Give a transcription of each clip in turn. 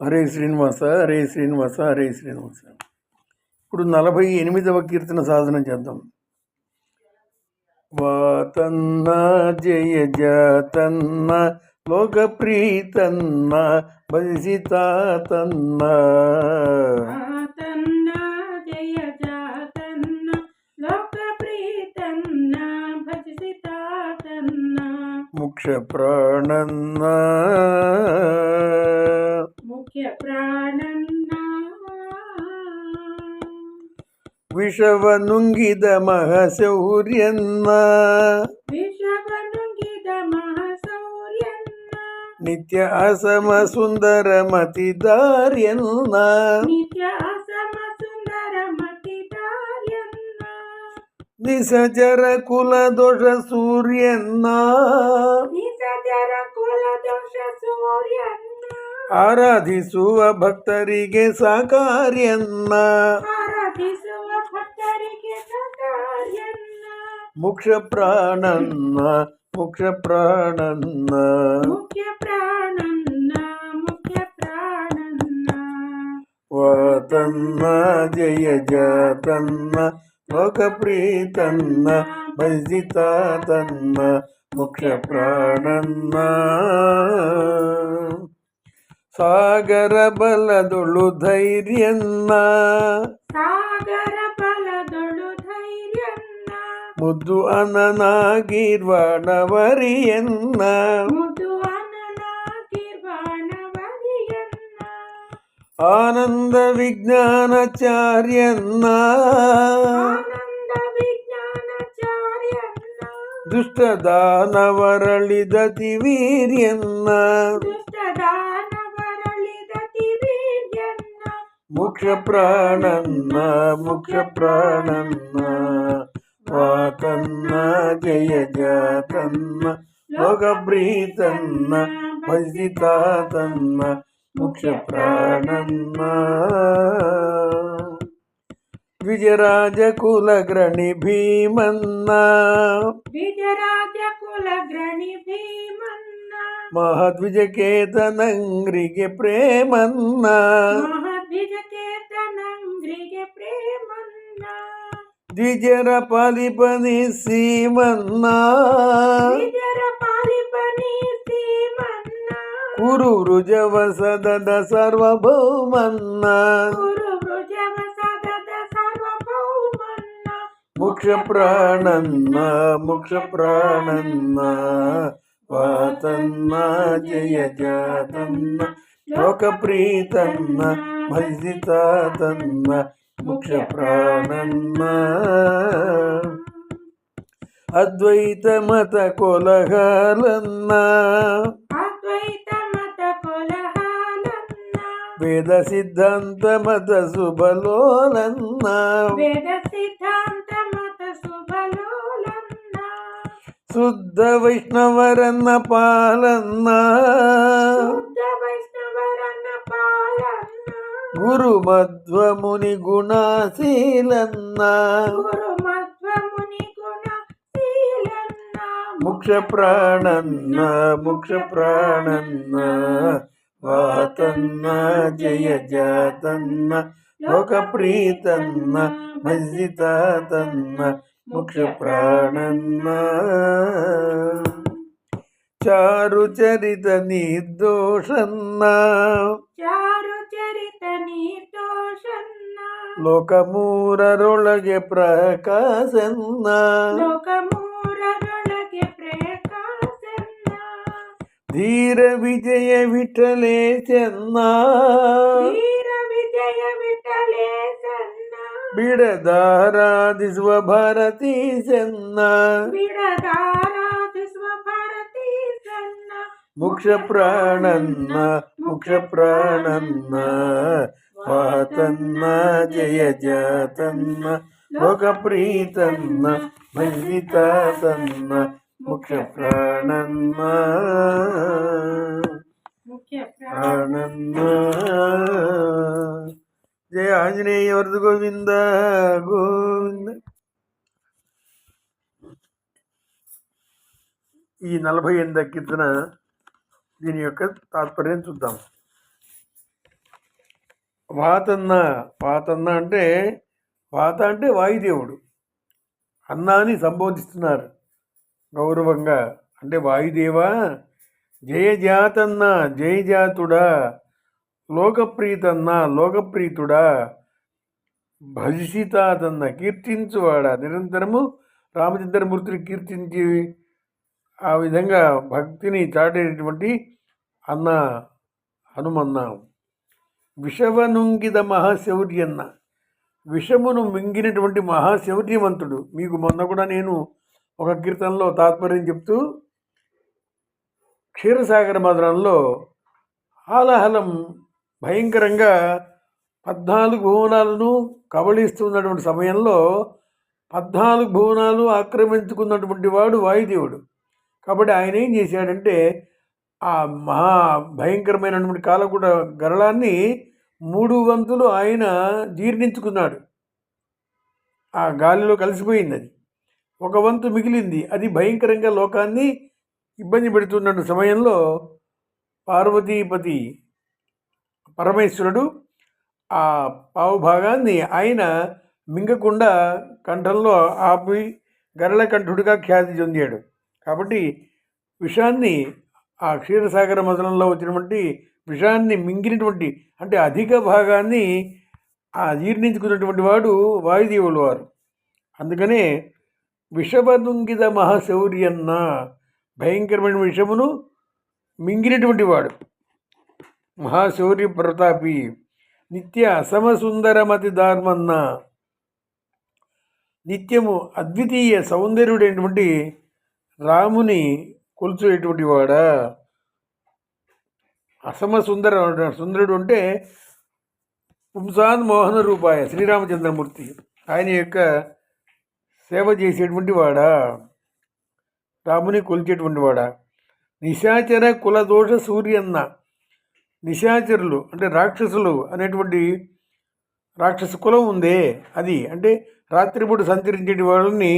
హరే శ్రీనివాస హరే శ్రీనివాస హరే శ్రీనివాస. ఇప్పుడు 48వ కీర్తన సాధన చేద్దాం. వాతన్న జయ జాతన్న లోకప్రీతన్న భజితాతన్న జయ జాతన్న లోకప్రీతన్న భజితాతన్న ముఖ్య ప్రాణన్న ವಿಷವ ನುಂಗಿದ ಮಹಶೌರ್ಯನ್ನ ನಿತ್ಯ ಅಸಮ ಸುಂದರ ಮತಿದಾರ್ಯನ್ನ ನಿಸಜರ ಕುಲ ದೋಷ ಸೂರ್ಯನ್ನ ಆರಾಧಿಸುವ ಭಕ್ತರಿಗೆ ಸಾಕಾರ್ಯನ್ನ ಮುಖ್ಯ ಪ್ರಾಣನ್ನ ಮುಖ್ಯ ಪ್ರಾಣನ್ನ ವಾತನ್ನ ಜಯ ಜಾತನ್ನ ಲೋಕಪ್ರೀತನ್ನ ಭಜಿತಾತನ್ನ ಮುಖ್ಯ ಪ್ರಾಣನ್ನ ಸಾಗರ ಬಲದೊಳು ಧೈರ್ಯನ್ನ ಮುದ್ದು ಅನನಾಗಿರ್ವಾಣವರಿಯನ್ನ ಆನಂದ ವಿಜ್ಞಾನಚಾರ್ಯನ್ನ ದುಷ್ಟ ದಾನವರಳಿದ ತಿವೀರ್ಯನ್ನ ಮುಖ್ಯ ಪ್ರಾಣನ್ನ ಮುಖ್ಯ ಪ್ರಾಣನ್ನ ವಾತನ್ನ ಜಯ ಜಾತನ್ನ ಲೋಕಪ್ರೀತನ್ನ ಭಜಿತಾತನ್ನ ಮುಖ್ಯ ಪ್ರಾಣನ್ನ ವಿಜಯರಾಜ ಕುಲಗ್ರಣಿ ಭೀಮನ್ನ ಮಹದ್ವಿಜಕೇತನಂಗ್ರಿಗೆ ಪ್ರೇಮನ್ನ ದ್ವಿಜರ ಪಾಲಿಪನಿ ಸೀಮನ್ನ ಕುರು ವೃಜವ ಸದದ ಸಾರ್ವಭೌಮನ್ನ ಮುಖ್ಯ ಪ್ರಾಣನ್ನ ಮುಖ್ಯ ಪ್ರಾಣನ್ನ ವಾತನ್ನ ಜಯ ಜಾತನ್ನ ಲೋಕಪ್ರೀತನ್ನ ಭಜಿತಾತನ್ನ ಮುಖ್ಯ ಪ್ರಾಣನ್ನ ಅದ್ವೈತ ಮತ ಕೋಲಹಾಲನ್ನ ವೇದ ಸಿದ್ಧಾಂತ ಮತ ಸುಬಲೋಲನ್ನ ಶುದ್ಧ ವೈಷ್ಣವರನ್ನ ಪಾಲನ್ನ ಗುರು ಮಧ್ವ ಮುನಿ ಗುಣಶೀಲನ್ನ ಮುಖ್ಯ ಪ್ರಾಣನ್ನ ಮುಖ್ಯ ಪ್ರಾಣನ್ನ ವಾತನ್ನ ಜಯ ಜಾತನ್ನ ಲೋಕಪ್ರೀತನ್ನ ಭಜಿತಾತನ್ನ ಮುಖ್ಯ ಪ್ರಾಣನ್ನ ಚಾರು ಚರಿತ ನಿರ್ದೋಷನ್ನ ಲೋಕಮೂರರೊಳಗೆ ಪ್ರಕಾಶನ್ನ ಧೀರ ವಿಜಯ ವಿಠಲೇಶನ್ನ ಬಿಡದಾರಾಧಿಸುವ ಭಾರತೀಶನ್ನ ಮುಖ್ಯ ಪ್ರಾಣನ್ನ ಮುಖ್ಯ ಪ್ರಾಣನ್ನ ವಾತನ್ನ ಜಯ ಜಾತನ್ನ ಲೋಕಪ್ರೀತನ್ನ ಭಜಿತಾತನ್ನ ಮುಖ್ಯ ಪ್ರಾಣನ್ನ ಪ್ರಾಣನ್ನ. ಜಯ ಆಂಜನೇಯ ವರದು ಗೋವಿಂದ ಗೋವಿಂದ. ఈ 48వ కీర్తన దీని యొక్క తాత్పర్యం చూద్దాం. వాతన్న వాతన్న అంటే వాత అంటే వాయుదేవుడు. అన్న అని సంబోధిస్తున్నారు గౌరవంగా. అంటే వాయుదేవా జయజాతన్న జయజాతుడా, లోకప్రీతన్న లోకప్రీతుడా, భజితాతన్న కీర్తించువాడా. నిరంతరము రామచంద్రమూర్తిని కీర్తించి ఆ విధంగా భక్తిని చాటేటువంటి అన్న హనుమన్న. విషవనుంగిద మహాశౌర్యన్న, విషమును మింగినటువంటి మహాశౌర్యవంతుడు. మీకు మొన్న కూడా నేను ఒక కీర్తనలో తాత్పర్యం చెప్తూ క్షీరసాగర మదనంలో హాలాహలం భయంకరంగా 14 భువనాలను కబళిస్తున్నటువంటి సమయంలో 14 భువనాలు ఆక్రమించుకున్నటువంటి వాడు వాయుదేవుడు. కాబట్టి ఆయన ఏం చేశాడంటే ఆ మహా భయంకరమైనటువంటి కాలకూట గరళాన్ని 3 వంతులు ఆయన జీర్ణించుకున్నాడు. ఆ గాలిలో కలిసిపోయింది. అది 1 వంతు మిగిలింది. అది భయంకరంగా లోకాన్ని ఇబ్బంది పెడుతున్న సమయంలో పార్వతీపతి పరమేశ్వరుడు ఆ పావు భాగాన్ని ఆయన మింగకుండా కంఠంలో ఆపి గరళకంఠుడిగా ఖ్యాతి చెందాడు. కాబట్టి విషాన్ని ఆ క్షీరసాగర మదనంలో వచ్చినటువంటి విషాన్ని మింగినటువంటి అంటే అధిక భాగాన్ని ఆ జీర్ణించుకున్నటువంటి వాడు వాయుదేవులు వారు. అందుకనే విషభదుంగిద మహాశౌర్యన్న, భయంకరమైన విషమును మింగినటువంటి వాడు మహాశౌర్య ప్రతాపి. నిత్య అసమసుందరమతి ధార్మన్న, నిత్యము అద్వితీయ సౌందర్యుడైనటువంటి రాముని కొలుచునేటువంటి వాడా. సుందరుడు అంటే పుంసాన్ మోహన రూపాయ శ్రీరామచంద్రమూర్తి, ఆయన యొక్క సేవ చేసేటువంటి వాడా, రాముని కొలిచేటువంటి వాడా. నిశాచర కులదోష సూర్యన్న, నిశాచరులు అంటే రాక్షసులు అనేటువంటి రాక్షస కులం ఉందే, అది అంటే రాత్రిపూట సంచరించే వాళ్ళని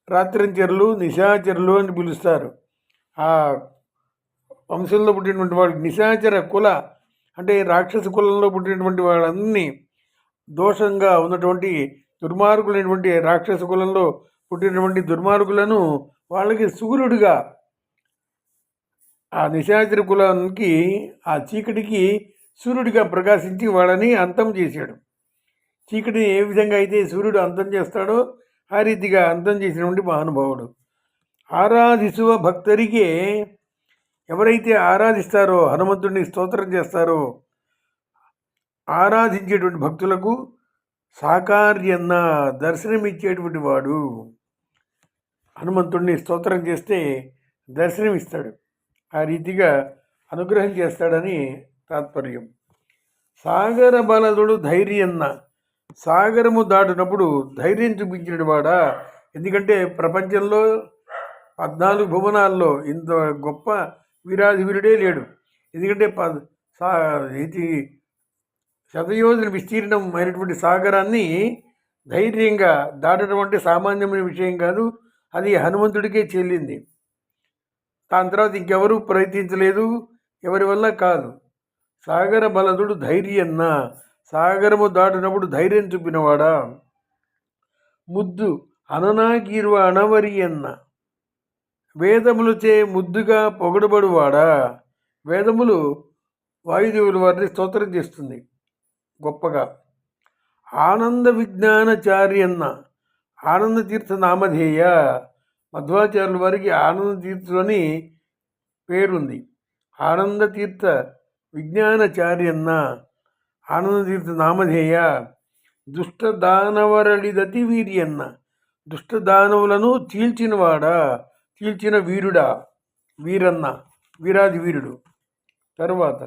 రాత్రించరులు నిశాచరులు అని పిలుస్తారు. ఆ వంశంలో పుట్టినటువంటి వాళ్ళు నిశాచర కుల అంటే రాక్షస కులంలో పుట్టినటువంటి వాళ్ళన్నీ దోషంగా ఉన్నటువంటి దుర్మార్గులైనటువంటి రాక్షస కులంలో పుట్టినటువంటి దుర్మార్గులను వాళ్ళకి సూర్యుడిగా ఆ నిశాచర కులానికి ఆ చీకటికి సూర్యుడిగా ప్రకాశించి వాళ్ళని అంతం చేశాడు. చీకటిని ఏ విధంగా అయితే సూర్యుడు అంతం చేస్తాడో ఆ రీతిగా అంతం చేసినటువంటి మహానుభావుడు. ఆరాధిసువ భక్తరికే, ఎవరైతే ఆరాధిస్తారో హనుమంతుడిని స్తోత్రం చేస్తారో ఆరాధించేటువంటి భక్తులకు సాకార్యన్న, దర్శనమిచ్చేటువంటి వాడు. హనుమంతుడిని స్తోత్రం చేస్తే దర్శనమిస్తాడు, ఆ రీతిగా అనుగ్రహం చేస్తాడని తాత్పర్యం. సాగర బలదుడు ధైర్యన్న, సాగరము దాటినప్పుడు ధైర్యం చూపించిన వాడా. ఎందుకంటే ప్రపంచంలో 14 భువనాల్లో ఇంత గొప్ప వీరాధివీరుడే లేడు. ఎందుకంటే ఇది శతయోజన విస్తీర్ణం అయినటువంటి సాగరాన్ని ధైర్యంగా దాటడం అంటే సామాన్యమైన విషయం కాదు. అది హనుమంతుడికే చెల్లింది. దాని తర్వాత ఇంకెవరూ ప్రయత్నించలేదు, ఎవరి వల్ల కాదు. సాగర బలదుడు ధైర్యన్న, సాగరము దాటినప్పుడు ధైర్యం చూపినవాడా. ముద్దు అననాకీర్వ అనవరి అన్న, వేదములచే ముద్దుగా పొగడబడువాడా. వేదములు వాయుదేవుల వారిని స్తోత్రం చేస్తుంది గొప్పగా. ఆనంద విజ్ఞానచార్యన్న, ఆనంద తీర్థ నామధేయ, మధ్వాచార్యుల వారికి ఆనంద తీర్థులని పేరుంది. ఆనంద తీర్థ విజ్ఞానచార్యన్న, ఆనంద తీర్థ నామధేయ. దుష్ట దానవరళిదతి వీర్యన్న, దుష్ట దానవులను చీల్చినవాడా, చీల్చిన వీరుడా, వీరన్న వీరాది వీరుడు. తరువాత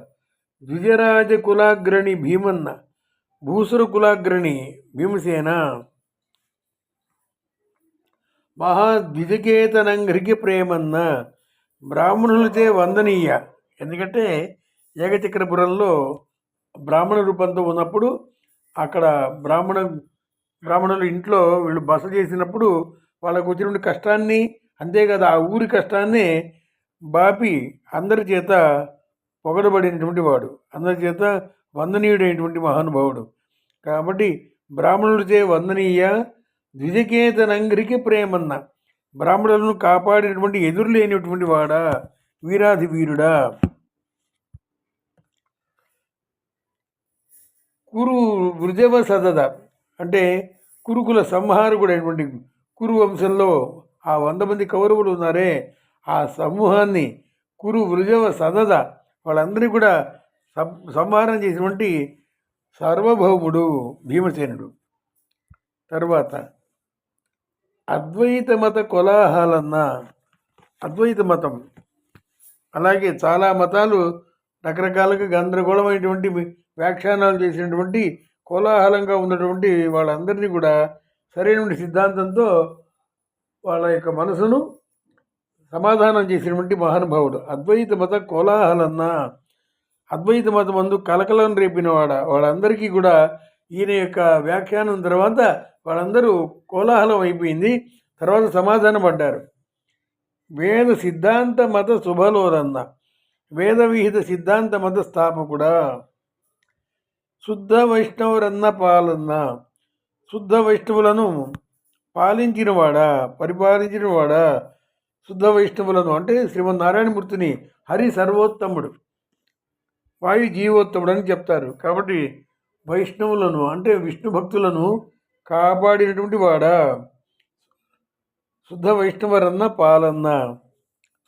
ద్విజరాజ కులాగ్రణి భీమన్న, భూసుర కులాగ్రణి భీమసేన. మహాద్విజకేతనంఘ్రికి ప్రేమన్న, బ్రాహ్మణులచే వందనీయ. ఎందుకంటే ఏకచక్రపురంలో బ్రాహ్మణ రూపంతో ఉన్నప్పుడు అక్కడ బ్రాహ్మణులు ఇంట్లో వీళ్ళు బస చేసినప్పుడు వాళ్ళకు వచ్చిన కష్టాన్ని, అంతేకాదు ఆ ఊరి కష్టాన్ని బాపి అందరి చేత పొగడబడినటువంటి వాడు, అందరి చేత వందనీయుడైనటువంటి మహానుభావుడు. కాబట్టి బ్రాహ్మణుడిచే వందనీయ ద్విజకేతనంగ్రికి ప్రేమన్న, బ్రాహ్మణులను కాపాడినటువంటి ఎదురులేనిటువంటి వాడా, వీరాధి వీరుడా. కురు వృజవ సదద అంటే కురుకుల సంహారకుడైనటువంటి కురు వంశంలో ఆ 100 మంది కౌరవులు ఉన్నారే, ఆ సమూహాన్ని కురు వృజవ సదద వాళ్ళందరినీ కూడా సంహారం చేసినటువంటి సార్వభౌముడు భీమసేనుడు. తర్వాత అద్వైత మత కోలాహలన్న, అద్వైత మతం అలాగే చాలా మతాలు రకరకాలుగా గందరగోళమైనటువంటి వ్యాఖ్యానాలు చేసినటువంటి కోలాహలంగా ఉన్నటువంటి వాళ్ళందరినీ కూడా సరైన సిద్ధాంతంతో వాళ్ళ యొక్క మనసును సమాధానం చేసినటువంటి మహానుభావుడు. అద్వైత మత కోలాహలన్న, అద్వైత మతం అందు కలకలం రేపినవాడ. వాళ్ళందరికీ కూడా ఈయన యొక్క వ్యాఖ్యానం తర్వాత వాళ్ళందరూ కోలాహలం అయిపోయింది, తర్వాత సమాధానం పడ్డారు. వేద సిద్ధాంత మత శుభలోరన్న, వేద విహిత సిద్ధాంత మత స్థాపకుడా. శుద్ధ వైష్ణవురన్న పాలన్న, శుద్ధ వైష్ణవులను పాలించినవాడా, పరిపాలించినవాడా. శుద్ధ వైష్ణవులను అంటే శ్రీమన్నారాయణమూర్తిని హరి సర్వోత్తముడు, వాయు జీవోత్తముడు అని చెప్తారు. కాబట్టి వైష్ణవులను అంటే విష్ణు భక్తులను కాపాడినటువంటి వాడా. శుద్ధ వైష్ణవరన్న పాలన్న,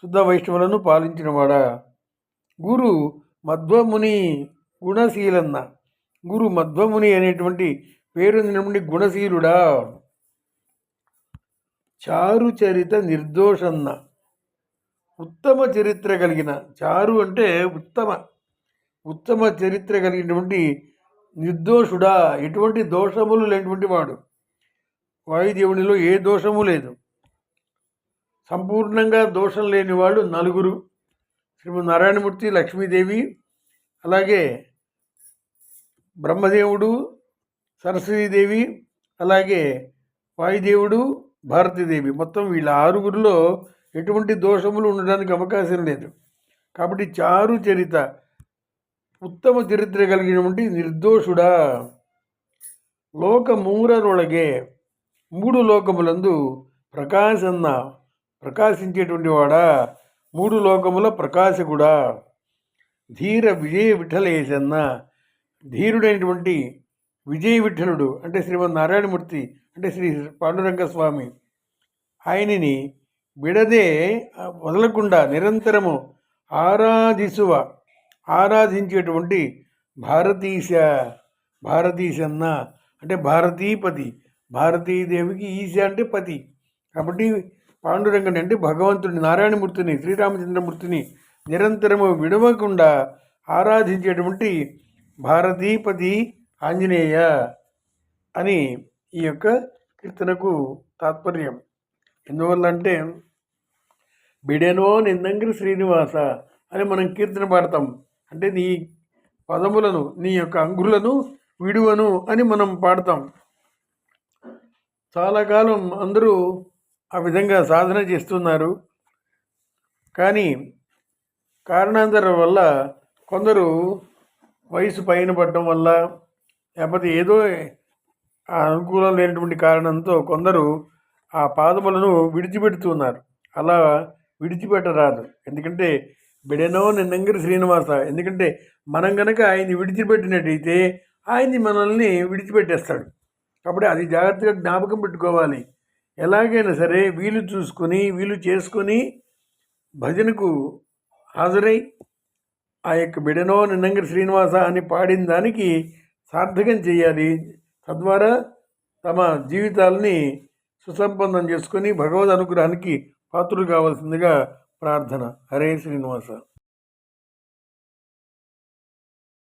శుద్ధ వైష్ణవులను పాలించినవాడా. గురు మధ్వముని గుణశీలన్న, గురు మధ్వముని అనేటువంటి పేరొందినటువంటి గుణశీలుడా. చారు చరిత నిర్దోషన్న, ఉత్తమ చరిత్ర కలిగిన, చారు అంటే ఉత్తమ చరిత్ర కలిగినటువంటి నిర్దోషుడా, ఎటువంటి దోషములు లేనటువంటి వాడు. వాయుదేవునిలో ఏ దోషము లేదు. సంపూర్ణంగా దోషం లేని వాళ్ళు 4: శ్రీమన్నారాయణమూర్తి, లక్ష్మీదేవి, అలాగే బ్రహ్మదేవుడు, సరస్వతీదేవి, అలాగే వాయుదేవుడు, భారతీదేవి. మొత్తం వీళ్ళ 6గురిలో ఎటువంటి దోషములు ఉండడానికి అవకాశం లేదు. కాబట్టి చారు చరిత, ఉత్తమ చరిత్ర కలిగినటువంటి నిర్దోషుడా. లోకమూరరొಳಗೆ, 3 లోకములందు ప్రకాశన్న, ప్రకాశించేటువంటి వాడా, 3 లోకముల ప్రకాశకుడా. ధీర విజయ విఠలేశన్న, ధీరుడైనటువంటి విజయ విఠలుడు అంటే శ్రీమన్నారాయణమూర్తి అంటే శ్రీ పాండురంగ స్వామి. ఆయనని విడదే వదలకుండా నిరంతరము ఆరాధించేటువంటి భారతీశన్న అంటే భారతీపతి, భారతీదేవికి ఈశ అంటే పతి. కాబట్టి పాండురంగని అంటే భగవంతుడిని, నారాయణమూర్తిని, శ్రీరామచంద్రమూర్తిని నిరంతరము విడవకుండా ఆరాధించేటువంటి భారతీపతి ఆంజనేయ అని ఈ యొక్క కీర్తనకు తాత్పర్యం. ఎందువల్ల అంటే బిడెనో నిన్నంగిరి శ్రీనివాస అని మనం కీర్తన పాడతాం. అంటే నీ పదములను, నీ యొక్క అంగులను విడువను అని మనం పాడతాం. చాలా కాలం అందరూ ఆ విధంగా సాధన చేస్తున్నారు. కానీ కారణాంతరం వల్ల కొందరు వయసు పైన పడటం వల్ల, లేకపోతే ఏదో అనుకూలం లేనటువంటి కారణంతో కొందరు ఆ పాదములను విడిచిపెడుతున్నారు. అలా విడిచిపెట్టరాదు. ఎందుకంటే బిడెనో నిన్నంగిరి శ్రీనివాస, ఎందుకంటే మనం కనుక ఆయన్ని విడిచిపెట్టినట్టయితే ఆయన్ని మనల్ని విడిచిపెట్టేస్తాడు. కాబట్టి అది జాగ్రత్తగా జ్ఞాపకం పెట్టుకోవాలి. ఎలాగైనా సరే వీలు చేసుకొని భజనకు హాజరై ఆ యొక్క బిడెనో నిన్నంగిరి శ్రీనివాస అని పాడిన దానికి సార్థకం చేయాలి. తద్వారా తమ జీవితాలని సుసంపన్నం చేసుకొని భగవద్ అనుగ్రహానికి పాత్రులు కావాల్సిందిగా ప్రార్థన. హరే శ్రీనివాస.